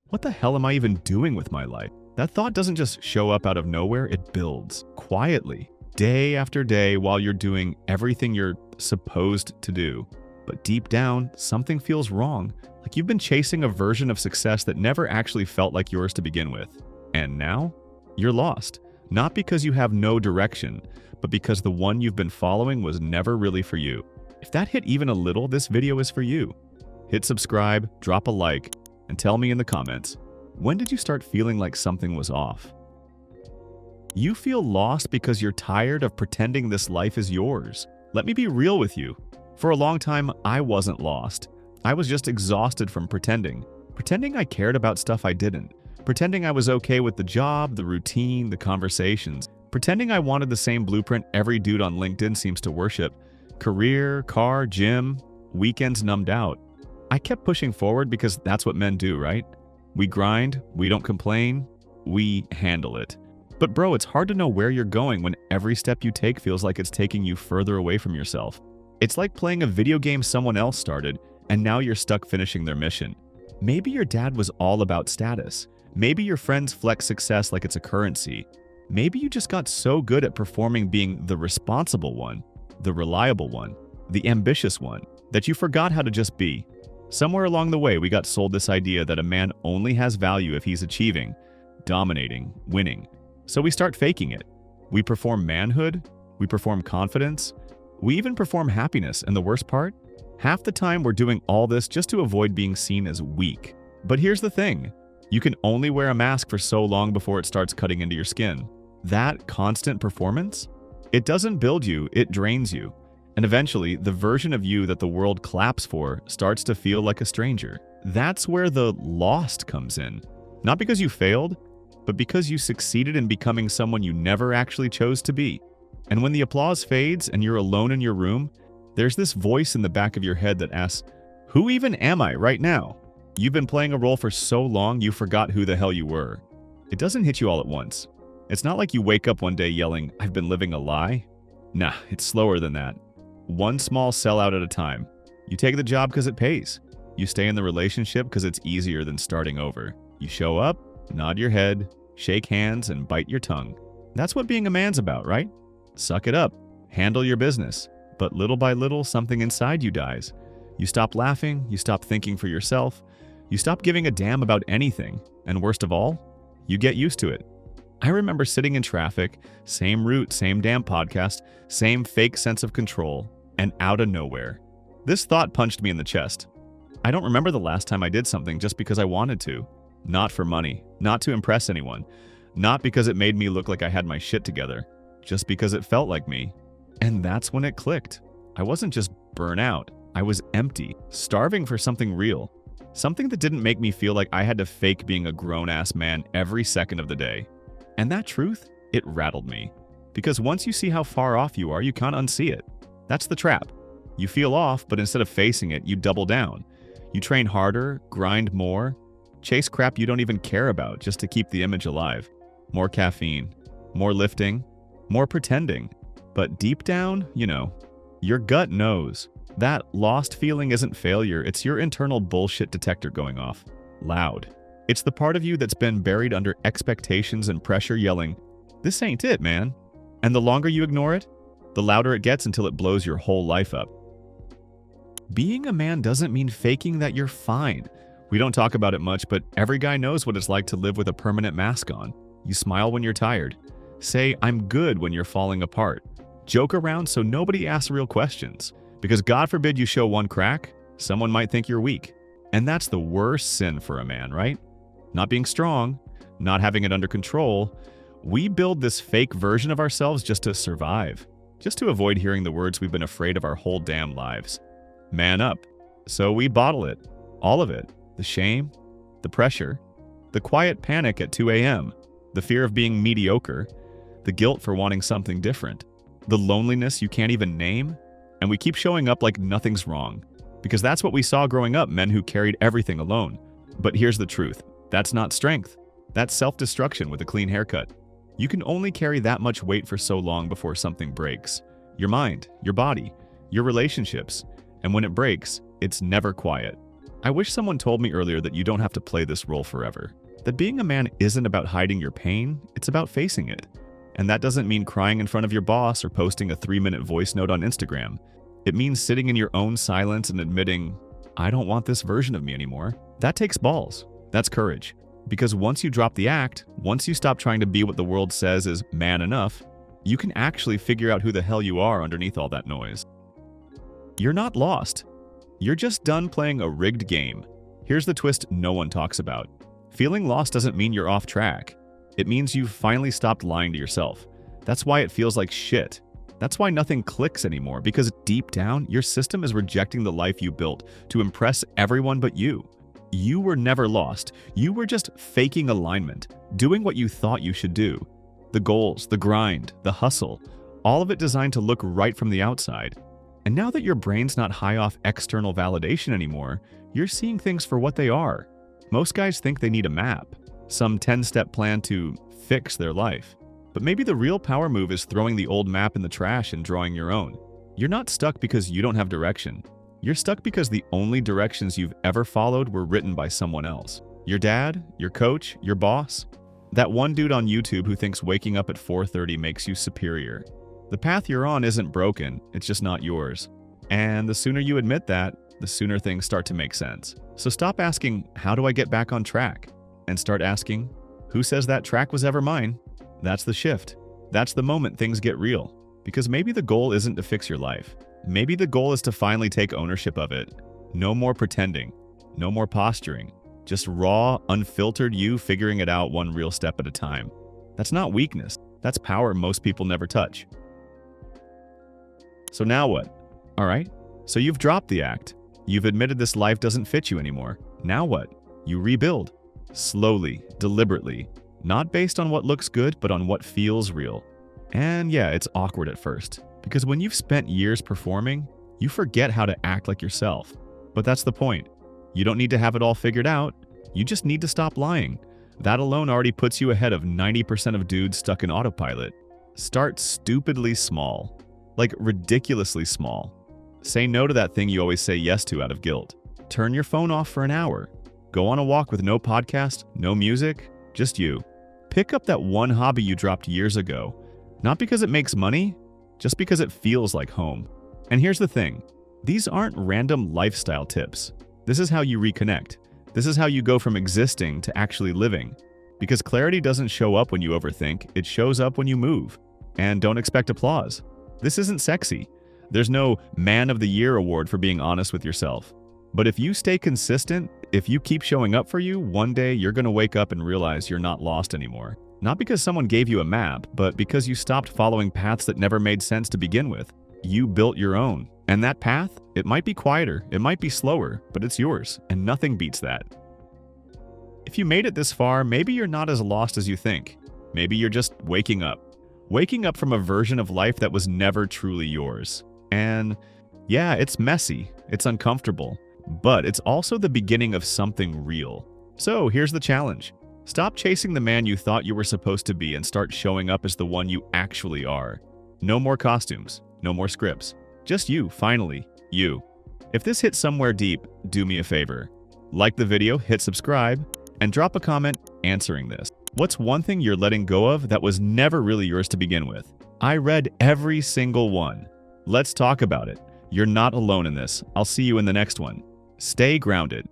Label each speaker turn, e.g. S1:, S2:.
S1: What the hell am I even doing with my life? That thought doesn't just show up out of nowhere, it builds quietly, day after day while you're doing everything you're supposed to do. But deep down, something feels wrong, like you've been chasing a version of success that never actually felt like yours to begin with. And now, you're lost. Not because you have no direction, but because the one you've been following was never really for you. If that hit even a little, this video is for you. Hit subscribe, drop a like, and tell me in the comments, when did you start feeling like something was off? You feel lost because you're tired of pretending this life is yours. Let me be real with you. For a long time, I wasn't lost. I was just exhausted from pretending. Pretending I cared about stuff I didn't. Pretending I was okay with the job, the routine, the conversations. Pretending I wanted the same blueprint every dude on LinkedIn seems to worship. Career, car, gym, weekends numbed out. I kept pushing forward because that's what men do, right? We grind, we don't complain, we handle it. But bro, it's hard to know where you're going when every step you take feels like it's taking you further away from yourself. It's like playing a video game someone else started, and now you're stuck finishing their mission. Maybe your dad was all about status. Maybe your friends flex success like it's a currency. Maybe you just got so good at performing being the responsible one, the reliable one, the ambitious one, that you forgot how to just be. Somewhere along the way, we got sold this idea that a man only has value if he's achieving, dominating, winning. So we start faking it. We perform manhood, we perform confidence, we even perform happiness, and the worst part? Half the time we're doing all this just to avoid being seen as weak. But here's the thing. You can only wear a mask for so long before it starts cutting into your skin. That constant performance? It doesn't build you, it drains you. And eventually, the version of you that the world claps for starts to feel like a stranger. That's where the lost comes in. Not because you failed, but because you succeeded in becoming someone you never actually chose to be. And when the applause fades and you're alone in your room, there's this voice in the back of your head that asks, who even am I right now? You've been playing a role for so long you forgot who the hell you were. It doesn't hit you all at once. It's not like you wake up one day yelling, I've been living a lie. Nah, it's slower than that. One small sellout at a time. You take the job because it pays. You stay in the relationship because it's easier than starting over. You show up, nod your head, shake hands, and bite your tongue. That's what being a man's about, right? Suck it up. Handle your business. But little by little, something inside you dies. You stop laughing, you stop thinking for yourself, you stop giving a damn about anything, and worst of all, you get used to it. I remember sitting in traffic, same route, same damn podcast, same fake sense of control, and out of nowhere, this thought punched me in the chest. I don't remember the last time I did something just because I wanted to. Not for money, not to impress anyone, not because it made me look like I had my shit together, just because it felt like me. And that's when it clicked. I wasn't just burnt out, I was empty, starving for something real. Something that didn't make me feel like I had to fake being a grown-ass man every second of the day. And that truth, it rattled me. Because once you see how far off you are, you can't unsee it. That's the trap. You feel off, but instead of facing it, you double down. You train harder, grind more, chase crap you don't even care about just to keep the image alive. More caffeine, more lifting, more pretending. But deep down, your gut knows. That lost feeling isn't failure, it's your internal bullshit detector going off. Loud. It's the part of you that's been buried under expectations and pressure yelling, this ain't it, man. And the longer you ignore it, the louder it gets until it blows your whole life up. Being a man doesn't mean faking that you're fine. We don't talk about it much, but every guy knows what it's like to live with a permanent mask on. You smile when you're tired. Say, I'm good when you're falling apart. Joke around so nobody asks real questions. Because God forbid you show one crack, someone might think you're weak. And that's the worst sin for a man, right? Not being strong, not having it under control. We build this fake version of ourselves just to survive. Just to avoid hearing the words we've been afraid of our whole damn lives. Man up. So we bottle it. All of it. The shame, the pressure, the quiet panic at 2 a.m., the fear of being mediocre, the guilt for wanting something different, the loneliness you can't even name, and we keep showing up like nothing's wrong. Because that's what we saw growing up, men who carried everything alone. But here's the truth. That's not strength. That's self-destruction with a clean haircut. You can only carry that much weight for so long before something breaks. Your mind, your body, your relationships. And when it breaks, it's never quiet. I wish someone told me earlier that you don't have to play this role forever. That being a man isn't about hiding your pain, it's about facing it. And that doesn't mean crying in front of your boss or posting a 3-minute voice note on Instagram. It means sitting in your own silence and admitting, I don't want this version of me anymore. That takes balls. That's courage. Because once you drop the act, once you stop trying to be what the world says is man enough, you can actually figure out who the hell you are underneath all that noise. You're not lost. You're just done playing a rigged game. Here's the twist no one talks about. Feeling lost doesn't mean you're off track. It means you've finally stopped lying to yourself. That's why it feels like shit. That's why nothing clicks anymore, because deep down, your system is rejecting the life you built to impress everyone but you. You were never lost. You were just faking alignment, doing what you thought you should do. The goals, the grind, the hustle, all of it designed to look right from the outside. And now that your brain's not high off external validation anymore, you're seeing things for what they are. Most guys think they need a map, some 10-step plan to fix their life. But maybe the real power move is throwing the old map in the trash and drawing your own. You're not stuck because you don't have direction. You're stuck because the only directions you've ever followed were written by someone else. Your dad, your coach, your boss. That one dude on YouTube who thinks waking up at 4:30 makes you superior. The path you're on isn't broken, it's just not yours. And the sooner you admit that, the sooner things start to make sense. So stop asking, how do I get back on track? And start asking, who says that track was ever mine? That's the shift. That's the moment things get real. Because maybe the goal isn't to fix your life. Maybe the goal is to finally take ownership of it. No more pretending. No more posturing. Just raw, unfiltered you figuring it out one real step at a time. That's not weakness. That's power most people never touch. So now what? All right, so you've dropped the act. You've admitted this life doesn't fit you anymore. Now what? You rebuild. Slowly, deliberately. Not based on what looks good, but on what feels real. And yeah, it's awkward at first. Because when you've spent years performing, you forget how to act like yourself. But that's the point. You don't need to have it all figured out. You just need to stop lying. That alone already puts you ahead of 90% of dudes stuck in autopilot. Start stupidly small. Like ridiculously small. Say no to that thing you always say yes to out of guilt. Turn your phone off for an hour. Go on a walk with no podcast, no music, just you. Pick up that one hobby you dropped years ago. Not because it makes money, just because it feels like home. And here's the thing. These aren't random lifestyle tips. This is how you reconnect. This is how you go from existing to actually living. Because clarity doesn't show up when you overthink, it shows up when you move. And don't expect applause. This isn't sexy. There's no Man of the Year award for being honest with yourself. But if you stay consistent, if you keep showing up for you, one day you're going to wake up and realize you're not lost anymore. Not because someone gave you a map, but because you stopped following paths that never made sense to begin with. You built your own. And that path, it might be quieter, it might be slower, but it's yours, and nothing beats that. If you made it this far, maybe you're not as lost as you think. Maybe you're just waking up. Waking up from a version of life that was never truly yours. And yeah, it's messy, it's uncomfortable, but it's also the beginning of something real. So here's the challenge. Stop chasing the man you thought you were supposed to be and start showing up as the one you actually are. No more costumes, no more scripts. Just you, finally, you. If this hit somewhere deep, do me a favor. Like the video, hit subscribe, and drop a comment answering this. What's one thing you're letting go of that was never really yours to begin with? I read every single one. Let's talk about it. You're not alone in this. I'll see you in the next one. Stay grounded.